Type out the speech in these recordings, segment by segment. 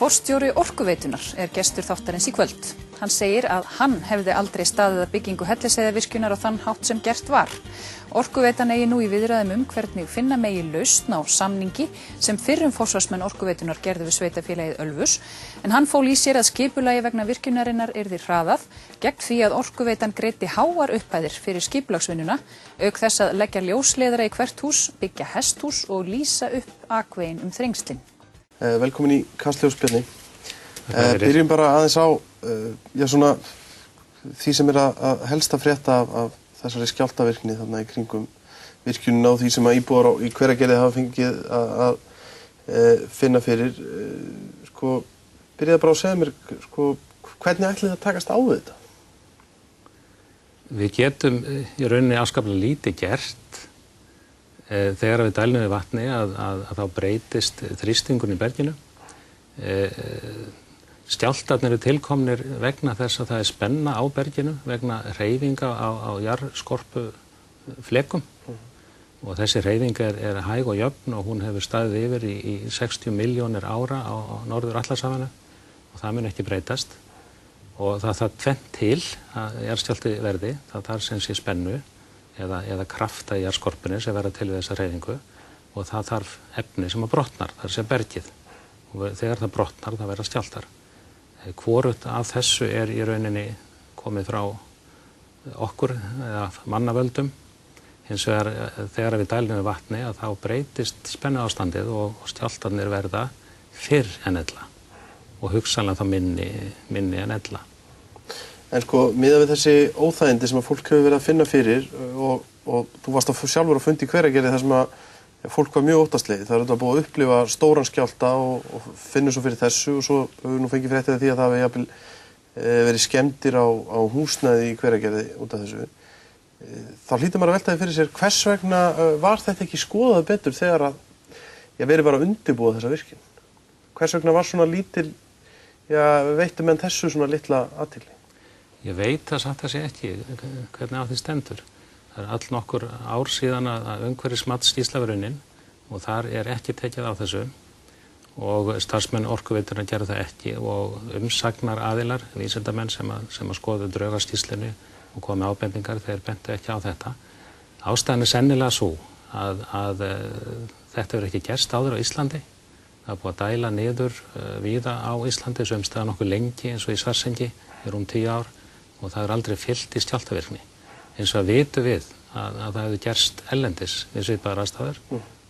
Forstjóri Orkuveitunar gestur þáttarins í kvöld. Hann segir að hann hefði aldrei staðið að byggingu Hellisheiðarvirkjunar á þann hátt sem gert var. Orkuveitan eigi nú í viðræðum hvernig finna megi lausn á samningi sem fyrrum forsvarsmenn Orkuveitunar gerðu við sveitarfélagið Ölfus, en hann fól í sér að skipulagi vegna virkjunarinnar yrði hraðað gegn því að Orkuveitan greiddi háar upphæðir fyrir skipulagsvinnuna, auk þess að leggja ljósleiðara í hvert hús, byggja hesthús og lýsa upp akvegin þrengslin. Velkomin í Kastljós, Bjarni. Byrjum bara aðeins á því sem að helsta frétta af þessari skjálftavirkni þarna í kringum virkjunina og því sem að íbúar í Hveragerði hafa fengið að finna fyrir. Byrjaðu bara að segja mér, hvernig ætlið þið að takast á við þetta? Við getum í rauninni afskaplega lítið gert. Þegar við dælum við vatni að þá breytist þrýstingurinn í berginu. Skjálftarnir eru tilkomnir vegna þess að það er spenna á berginu vegna hreyfinga á jarðskorpuflekum. Og þessi hreyfing er hæg og jöfn og hún hefur staðið yfir í 60 milljónir ára á Norður-Atlantshafinu og það mun ekki breytast. Og það þarf tvennt til að jarðskjálfti verði, það þarf sem sé spennu eða krafta í jarðskorpunni sem verða til við þessa hreyfingu og það þarf efni sem að brotnar, það er bergið. Og þegar það brotnar, það verða skjálftar. Hvorugt af þessu er í rauninni komið frá okkur eða mannavöldum. Hins vegar þegar við dælum við vatni að þá breytist spennuástandið og skjálftarnir verða fyrr en ella og hugsanlega þá minni en ella. En miðað við þessi óþægindi sem að fólk hefur verið að finna fyrir og þú varst sjálfur að fundi í Hveragerði þar sem að fólk var mjög óttaslegið. Það er auðvitað búið að upplifa stóran skjálfta og finnur svo fyrir þessu og svo hefur nú fengið fréttið af því að það hefur verið skemmdir á húsnæði í Hveragerði út af þessu. Þá hlýtur maður að velta því fyrir sér, hvers vegna var þetta ekki skoðað betur þegar að verið var að undirbúa þessa virkjun? Hvers vegna var svona veittu menn þessu svona litla athygli? Ég veit það satt að sé ekki hvernig á því stendur. Það er allnokkur ár síðan að umhverfismatsskýrsla var unnin og þar er ekki tekið á þessu og starfsmenn Orkuveitunnar gerðu það ekki og umsagnar aðilar, vísindamenn sem að skoðu draugaskýrslunni og komu ábendingar, þeir bentu ekki á þetta. Ástæðan er sennilega svo að þetta hefur ekki gerst áður á Íslandi. Það er búið að dæla niður víða á Íslandi, sumstaðar nokkuð lengi eins og í Svartsengi í rúm 10 ár og það er aldrei fyllt í skjálftavirkni. Eins og vitum við að það hefur gerst ellendis við svipaðar aðstæður.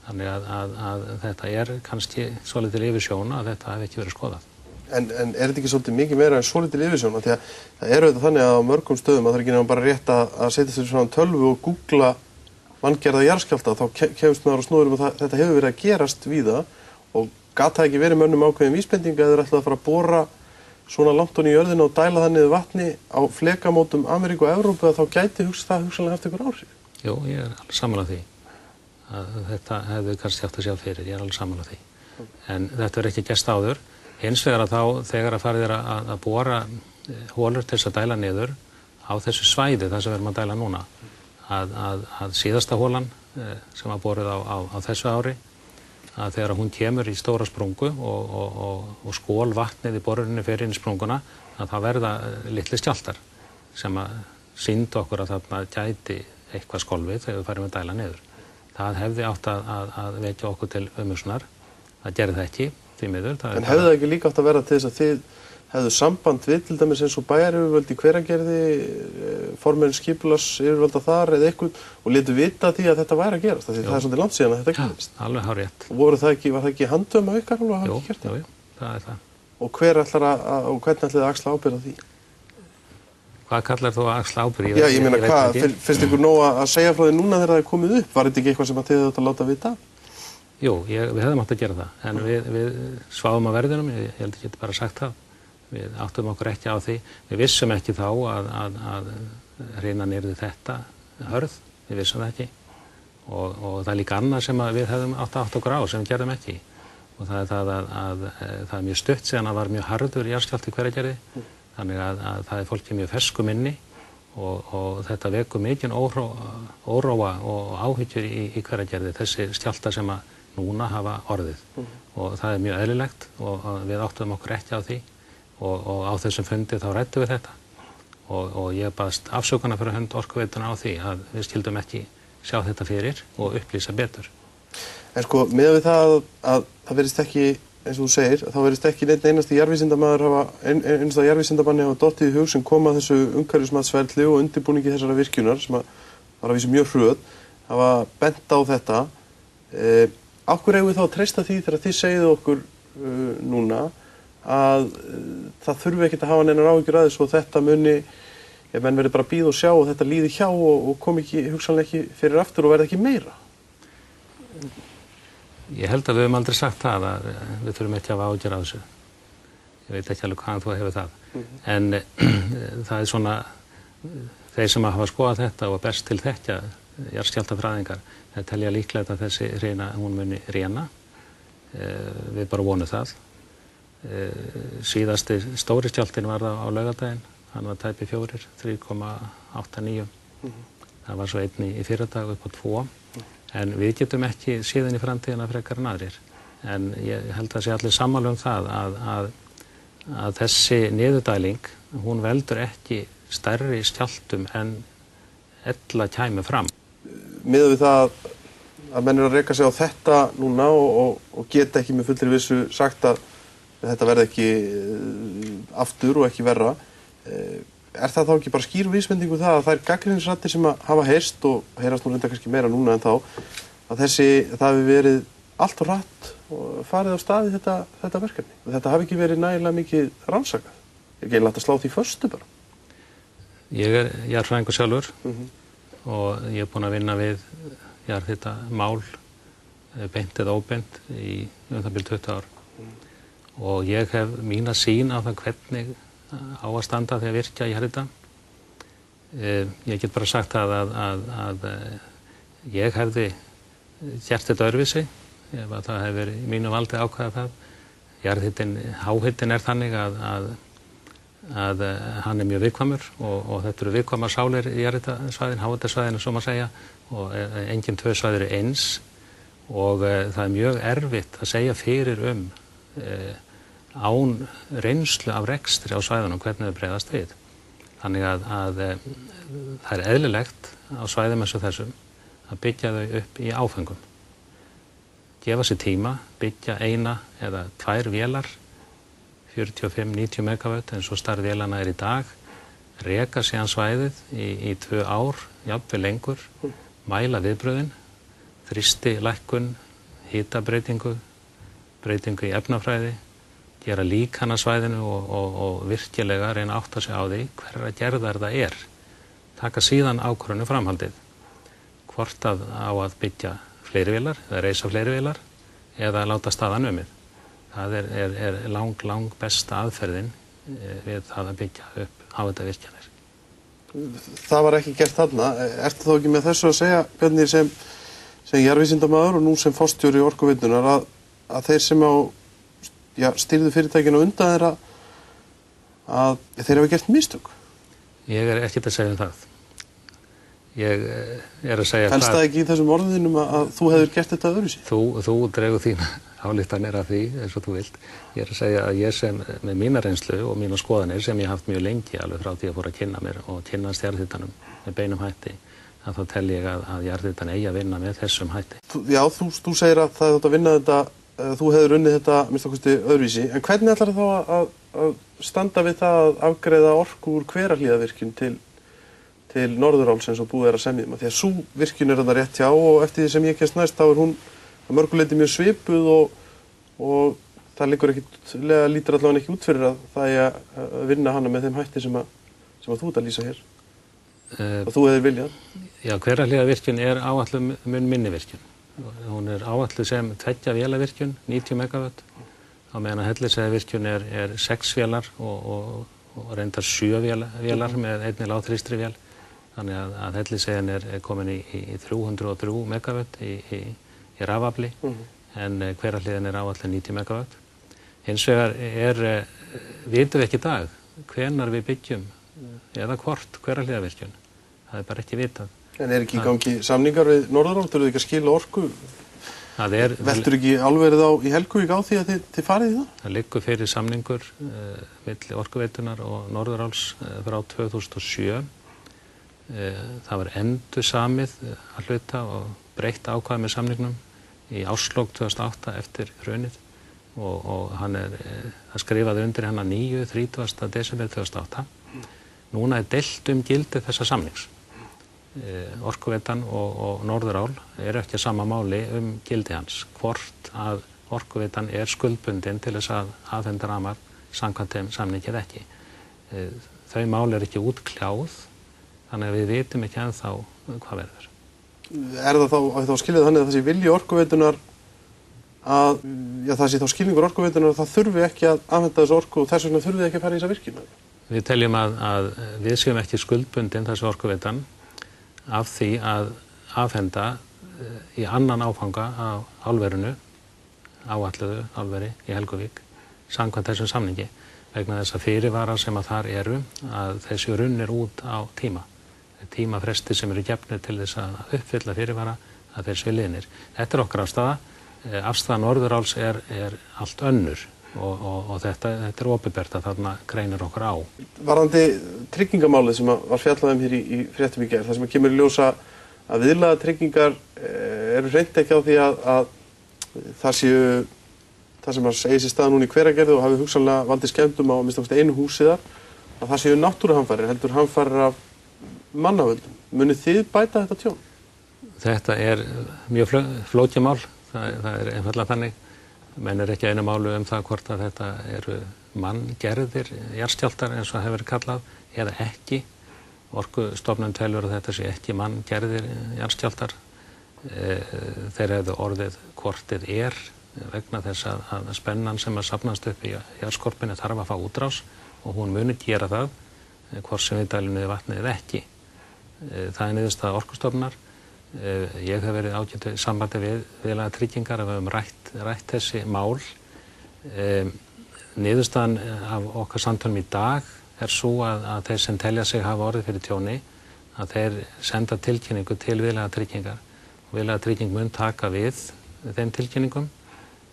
Þannig að þetta er kannski svolítil yfirsjón að þetta hefur ekki verið skoðað. En er þetta ekki svolítið mikið meira en svolítil yfirsjón? Því að það er auðvitað þannig að á mörgum stöðum að það er ekki nefnum bara rétt að setja sér svona tölvu og googla manngerða jarðskjálfta, þá kemst maður á snúrum og þetta hefur verið að gerast víða og gat það ekki verið mönnum ákveðin vísbendinga eða ætlaði að fara að bora svona langt ofan í jörðina og dæla það niður vatni á flekamótum Ameríku og Evrópu að þá gæti það hugsanlega haft einhver áhrif? Jú, ég er alveg sammála því. Þetta hefði kannski átt að sjá fyrir, ég er alveg sammála því. En þetta er ekki gerst áður. Hins vegar að þá, þegar að farið er að bora holur til þess að dæla niður á þessu svæði, það sem við erum að dæla núna, að síðasta holan sem var borið á þessu ári, að þegar hún kemur í stóra sprungu og skól vatnið í borunni fer inn í sprunguna, að það verða litli skjálftar sem að sýndu okkur að þarna gæti eitthvað skolfið þegar við farum að dæla niður. Það hefði átt að vekja okkur til umhugsunar. Það gerði það ekki, því miður. En hefði það ekki líka átt að vera til þess að þið hefðu samband við til dæmis eins og bæjaryfirvöld í Hveragerði, formenn skipulagsyfirvölda þar eða eitthvað og létu vita því að þetta væri að gerast? Það er svolítið langt síðan að þetta gerist. Alveg hárrétt. Og var það ekki handum á ykkar alveg að hafa ekki gert það? Jú, það er það. Og hvernig ætlið að axla ábyrgð á því? Hvað kallar þú að axla ábyrgð? Já, ég meina hvað, finnst ykkur nóg að segja frá því núna þegar það er komið upp? Var þetta ekki eitthvað sem að þið átt að láta vita? Jú, við hefðum átt að gera það, en við sváðum á verðinum, ég held ekki bara sagt það. Við áttum okkur ekki á því. Við vissum ekki þá að hrinan yrði þetta hörð, við vissum það ekki. Og það er líka annað sem við hefðum átt okkur á sem við gerðum ekki. Og það er það að það er mjög stutt síðan að var mjög harður jarðskjálfti í Hveragerði. Þannig að það er fólki mjög fersku minni og þetta vekur mikinn óróa og áhyggjur í Hveragerði. Þessi skjálftar sem að núna hafa orðið og það er mjög eðlilegt og við áttum okkur ekki á því og á þessum fundi þá ræddum við þetta og ég baðst afsökunar fyrir hönd Orkuveituna á því að við skildum ekki sjá þetta fyrir og upplýsa betur. En sko, miðað við það að það verðist ekki, eins og þú segir, þá verðist ekki einasti jarðvísindamanni hafa dottið í hug sem kom að þessu umhverfismatsferli og undirbúningi þessara virkjunar sem var að vísu mjög hröð, hafa bent á þetta. Af hverju eigum við þá að treysta því þegar þið segið okkur núna að það þurfi ekkert að hafa neinar áhyggjur að þessu og þetta muni, ef menn verði bara að bíða og sjá og þetta líði hjá og komi ekki, hugsanlega ekki fyrir aftur og verði ekki meira? Ég held að við höfum aldrei sagt það að við þurfum ekki að hafa áhyggjur af þessu. Ég veit ekki alveg hvaðan þú hefur það. En það er svona, þeir sem hafa skoðað þetta og best til þekkja jarðskjálftafræðingar, þeir telja líklegt að þessi hrina, hún muni réna. Við bara vonum það. Síðasti stóri skjálftinn var það á laugardaginn, hann var tæpi 4, 3,89. Það var svo einn í fyrradag upp á 2. En við getum ekki síðan í framtíðina frekar en aðrir. En ég held að sé allir sammála það að þessi niðurdæling, hún veldur ekki stærri skjálftum en ella kæmi fram. Miðað við það að menn að reka sig á þetta núna og geta ekki með fullri vissu sagt að þetta verði ekki aftur og ekki verra, er það þá ekki bara skýr vísbendingu það að þær gagnrýnisraddir sem hafa heyrst og heyrast nú reynda kannski meira núna en þá, að það hafi verið allt og hratt og farið á staði þetta verkefni? Þetta hafi ekki verið nægilega mikið rannsakað? Er ekki eiginlega að slá því föstu bara? Ég er jarðfræðingur sjálfur og ég er búinn að vinna við jarðhitamál, beint eða óbeint í það bil 20 ár. Og ég hef mína sýn á það hvernig á að standa þegar virkja í jarðhita. Ég get bara sagt að ég hefði gert þetta öðruvísi ef að það hefði verið í mínu valdi að ákveða það. Jarðhitinn, háhitinn er þannig að hann er mjög viðkvæmur og þetta eru viðkvæmar sálir í jarðhitasvæðin, háhitasvæðinu svo má segja, og engin tvö svæði eru eins og það er mjög erfitt að segja fyrir án reynslu af rekstri á svæðunum hvernig þau bregðast við. Þannig að það er eðlilegt á svæðum eins og þessum að byggja þau upp í áföngum. Gefa sér tíma, byggja 1 eða 2 vélar, 45-90 megawatt eins og stærð vélana er í dag, reka síðan svæðið í 2 ár, jafnvel lengur, mæla viðbrögðin, þrýsti lækkun, hitabreytingu, breytingu í efnafræði, gera líkan að svæðinu og virkilega reyna að átta sig á því hverra gerðar það er. Taka síðan ákvörðun framhaldið. Hvort á að byggja fleiri vélar eða reisa fleiri vélar eða láta staðan numið. Það er lang besta aðferðin við það að byggja upp háhitavirkjanir. Það var ekki gert þarna. Ertu þá ekki með þessu að segja, Bjarni, sem jarðvísindamaður og nú sem forstjóri Orkuveitunnar að þeir sem stýrðu fyrirtækinu undan þeirra að þeir hafa gert mistök? Ég er ekkert að segja það. Ég er að segja Helst það ekki í þessum orðinum að þú hefur gert þetta öðruvísi? Þú dregur þín ályktanir af því eins og þú vilt. Ég er að segja að ég sem með mína reynslu og mína skoðanir sem ég haft mjög lengi alveg frá því að fóra að kynna mér og kynnast jarðhitanum með beinum hætti, að þá tel ég að jarðhitan eigi að vinna með þessum hætti. Já, þú segir að það er að vinna þetta, þú hefur unnið þetta minnst okkursti öðruvísi, en hvernig ætlar þá að standa við það að afgreiða orku úr Hverahlíðarvirkjun til Norðuráls eins og búið er að semja um? Því að sú virkjun er þarna rétt hjá og eftir því sem ég kemst næst þá er hún að mörgu leyti mjög svipuð og það liggur lítur allavega ekki út fyrir að það er að vinna hana með þeim hætti sem þú ert að lýsa hér og þú hefur viljað. Já, Hverahlíðarvirkjun er áætluð mun minni virkjun. Hún er áætluð sem 2 vélavirkjun, 90 megawatt, á meðan að Hellisheiðarvirkjun er 6 vélar og reyndar 7 vélar með einni lágþrýstri vél. Þannig að Hellisheiðin er komin í 303 megawatt í rafafli, en Hverahlíðin er áætluð 90 megawatt. Hins vegar vitum við ekki í dag hvenær við byggjum eða hvort Hverahlíðarvirkjun. Það er bara ekki vitað. En er ekki í gangi samningar við Norðurál? Þurfið ekki að skila orku Veltur ekki álverið í Helguvík á því að þið farið í það? Það liggur fyrir samningur milli Orkuveitunar og Norðuráls frá 2007. Það var endursamið að hluta og breytt ákvæði með samningnum í árslok 2008 eftir hrunið og hann það skrifaði undir hann að 30. desember 2008. Núna deilt gildi þessa samnings. Orkuveitan og Norðurál eru ekki að sama máli gildi hans, hvort að Orkuveitan skuldbundin til þess að afhenda rafmagn samkvæmt þeim samningi eða ekki. Þau mál ekki útkljáð, þannig að við vitum ekki ennþá hvað verður. Það þá skiljið þannig að það sé vilji Orkuveitunar að, það sé þá skilningur Orkuveitunar að það þurfi ekki að afhenda þessu orku og þess vegna þurfi ekki að fara í þessa virkjun? Við teljum að við séum ekki skuldbundin þessu Orkuveitan af því að afhenda í annan áfanga á álverinu, áætluðu álveri í Helguvík, samkvæmt þessum samningi, vegna þess að fyrirvarar sem að þar eru, að þessi runnir út á tíma. Tímafresti sem eru gefnir til þess að uppfylla fyrirvara að þeir séu liðnir. Þetta okkar afstaða. Afstaða Norðuráls allt önnur og þetta opinbert að þarna greinir okkur á. Varðandi tryggingamálið sem var fjallað hér í fréttum í gær, það sem kemur í ljósa að viðlaga tryggingar eru hreint ekki á því að það séu það sem eigi sér stað núna í Hveragerði og hafi hugsanlega valdið skemmdum á minnst einu húsi þar, að það séu náttúruhamfarir, heldur hamfarir af mannavöldum. Munið þið bæta þetta tjón? Þetta mjög flókið mál, það einfaldlega þannig. Menn ekki einu málu það hvort að þetta eru manngerðir jarðskjálftar eins og hefur verið kallað eða ekki. Orkustofnun telur að þetta sé ekki manngerðir jarðskjálftar. Þeir hefðu orðið hvort vegna þess að spennan sem safnast upp í jarðskorpunni þarf að fá útrás og hún muni gera það hvort sem við dælum niður vatnið eða ekki. Það niðurstaða Orkustofnunar. Ég hef verið ágættu sambandi við viðlaga tryggingar að við höfum rætt þessi mál. Niðurstaðan af okkar samtölum í dag sú að þeir sem telja sig hafa orðið fyrir tjóni, að þeir senda tilkynningu til viðlaga tryggingar og viðlaga trygging mun taka við þeim tilkynningum.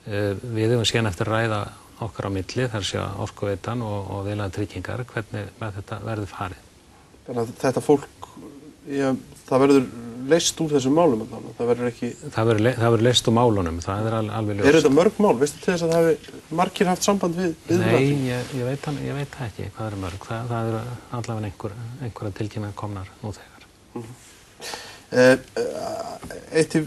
Við höfum síðan eftir að ræða okkar á milli, þar sé Orkuveitan og viðlaga tryggingar, hvernig með þetta verður farið. Þannig að þetta fólk, það verður leyst úr þessum málum, það verður ekki... Það verður leyst úr málunum, það alveg ljóst. Þetta mörg mál? Veistu til þess að það hafi margir haft samband við? Nei, ég veit ekki hvað mörg. Það eru allavega einhverja tilkynningar komnar nú þegar. Eitt í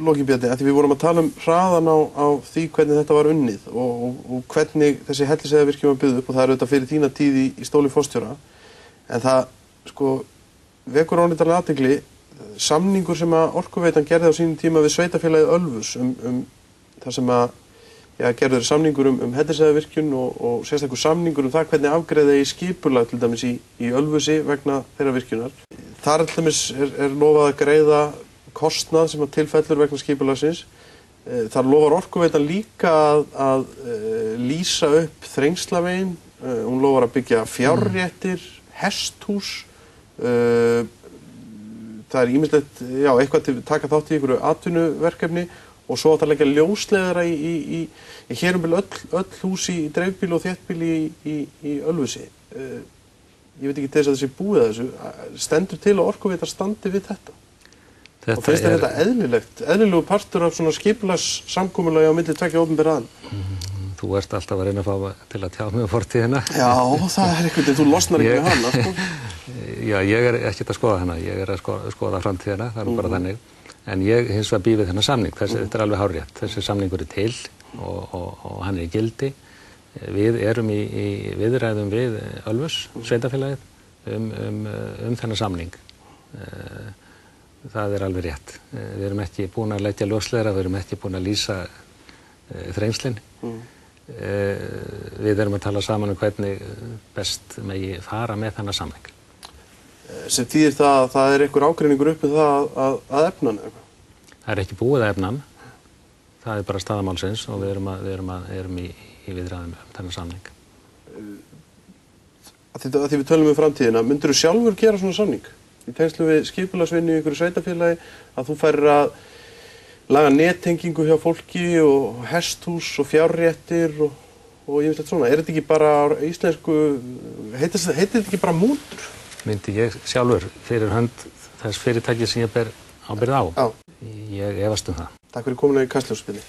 lokin, Bjarni, að því við vorum að tala hraðan á því hvernig þetta var unnið og hvernig þessi Hellisheiðarvirkjun var byggð upp, og það auðvitað fyrir þína tíð í stóli forstjóra, en það vekur óneitanlega athygli samningur sem að Orkuveitan gerði á sínum tíma við sveitafélagið Ölfus þar sem að gerður samningur Hellisheiðarvirkjun og sérstakur samningur það hvernig afgreiða í skipulag til dæmis í Ölfusi vegna þeirra virkjunar. Þar til dæmis lofað að greiða kostnað sem að tilfellur vegna skipulagsins. Þar lofar Orkuveitan líka að lýsa upp Þrengslaveginn, hún lofar að byggja fjárréttir, hesthús, það ýmislegt, eitthvað til taka þátt í einhverju atvinnuverkefni og svo átt að leggja ljósleiðara í hérumbíl öll hús í dreifbíl og þéttbíl í Ölfusi. Ég veit ekki til þess að þessi búið að þessu, stendur til að Orkuveita standi við þetta? Og finnst þetta eðlilegu partur af svona skipulagssamkomulagi á milli tveggja opinberra aðila? Þú ert alltaf að reyna að fá til að tjá mig um fortíðina. Já, það einhvern veginn, þú losnar ekki með hana, sko. Já, ég ekkert að skoða hana, ég að skoða framtíðina, það bara þannig. En ég hins vegar býð við þennan samning, þetta alveg hárrétt, þessi samningur til og hann í gildi. Við erum í viðræðum við Ölfus, sveitafélagið, þennan samning. Það alveg rétt. Við erum ekki búin að leggja ljósleiðara, við erum ekki búin að lýsa þrengslin. Við erum að tala saman hvernig best megi fara með þennan samning. Sem þýðir það að það einhver ágreiningur upp með það að efna hann eitthvað? Það ekki búið að efna hann. Það bara staðamálsins og við erum í viðræðum þennan samning. Því við tölum framtíðina, myndirðu sjálfur gera svona samning? Í tengslu við skipulagsvinnu í einhverju sveitafélagi, að þú færir að laga nettengingu hjá fólki og hesthús og fjárréttir og ég veit eitthvað svona. Er þetta ekki bara á íslensku, heitir þetta ekki bara mútur? Myndi ég sjálfur fyrir hönd þess fyrirtæki sem ég ber ábyrgð á. Já. Ég efast það. Takk fyrir komuna í Kastljósspilli.